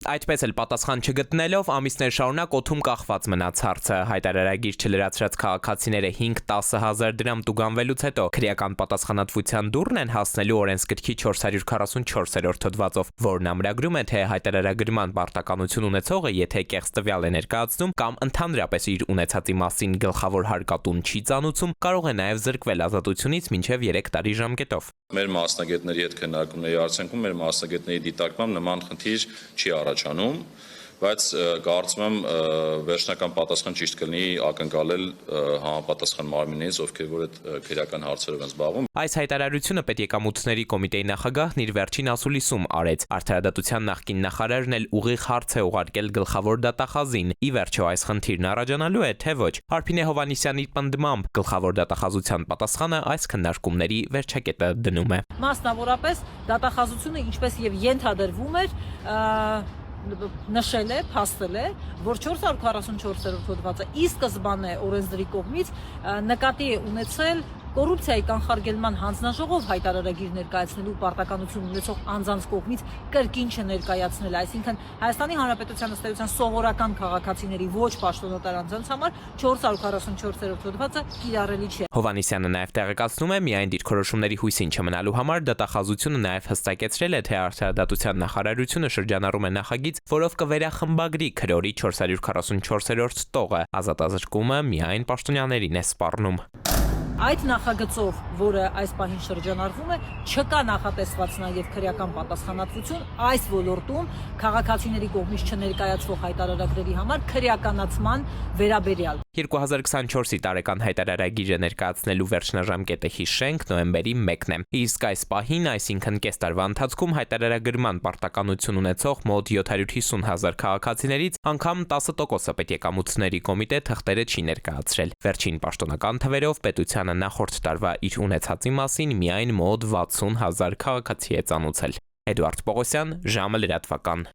Այդպես էլ պատասխան չգտնելով ամիսներ շարունակ օդում կախված մնաց հարցը։ Հայտարարագիր չլրացրած քաղաքացիները 5-10 հազար դրամ տուգանվելուց հետո քրեական պատասխանատվության դուռն են հասնելու օրենսգրքի 444-րդ հոդվածով, որն ամրագրում է, թե հայտարարագրման պարտականություն ունեցողը, եթե կեղծ տվյալ է ներկայացնում կամ ընդհանրապես իր ունեցածի մասին գլխավոր հարկատուն չի ծանուցում, կարող է նաև զրկվել ազատությունից մինչև 3 տարի ժամկետով։ Մեր մասնագետների հետ քննարկումների արդյունքում մեր մասնագետների դիտարկմամբ նման խնդիր չի առաջանում, բայց կարծում եմ վերջնական պատասխան ճիշտ կլինի ակնկալել համապատասխան մարմիններից, ովքեր որ այդ քրեական հարցերով են զբաղվում։ Այս հայտարարությունը Պետեկամուտների կոմիտեի նախագահն իր վերջին ասուլիսում արեց։ Արդարադատության նախկին նախարարն էլ ուղիղ հարց է ուղարկել գլխավոր դատախազին։ Ի վերջո այս խնդիրն առաջանալու է, թե ոչ։ Հարփինե Հովհաննիսյանի պնդմամբ գլխավոր դատախազության պատասխանը այս քննարկումների վերջակետը դնում է։ Մասնավորապես դատախազությունը ինչպես եւ ենթադրվում էր, նշել է, փաստել է, որ 444-րդ հոդվածը ի սկզբանե օրենսդրի կողմից նկատի է ունեցել կոռուպցիայի կանխարգելման հանձնաժողով հայտարարագիր ներկայացնելու պարտականություն ունեցող անձանց կողմից կրկին չներկայացնել, այսինքն Հայաստանի Հանրապետության ըստ էության սովորական քաղաքացիների ոչ պաշտոնատար անձանց համար 444-րդ հոդվածը կիրառելի չէ։ Հովհաննիսյանը նաև տեղեկացնում է, միայն դիրքորոշումների հույսին չմնալու համար դատախազությունը նաև հստակեցրել է, թե արդարադատության նախարարությունը շրջանառում է նախագիծ, որով կվերախմբագրի քրորի 444-րդ տողը, ազատազրկումը միայն պաշտոնյաներին է սպառնում։ Այդ նախագծով, որը այս պահին շրջանառվում է, չկա նախատեսված նաև քրեական պատասխանատվություն այս ոլորտում քաղաքացիների կողմից չներկայացվող հայտարարագրերի համար քրեականացման վերաբերյալ։ 2024-ի տարեկան հայտարարագիրը ներկայացնելու վերջնաժամկետը հիշենք նոյեմբերի 1-ն է։ Իսկ այս պահին, այսինքն կես տարվա ընթացքում հայտարարագրման պարտականություն ունեցող մոտ 750 հազար քաղաքացիներից անգամ 10%-ը Պետեկամուտների կոմիտե թղթերը չի ներկայացրել։ Վերջին պաշտոնական թվերով պետությանը նախորդ տարվա իր ունեցածի մասին միայն մոտ 60 հազար քաղաքացի է ծանուցել։ Էդուարդ Պողոսյան, ժամը լրատվական։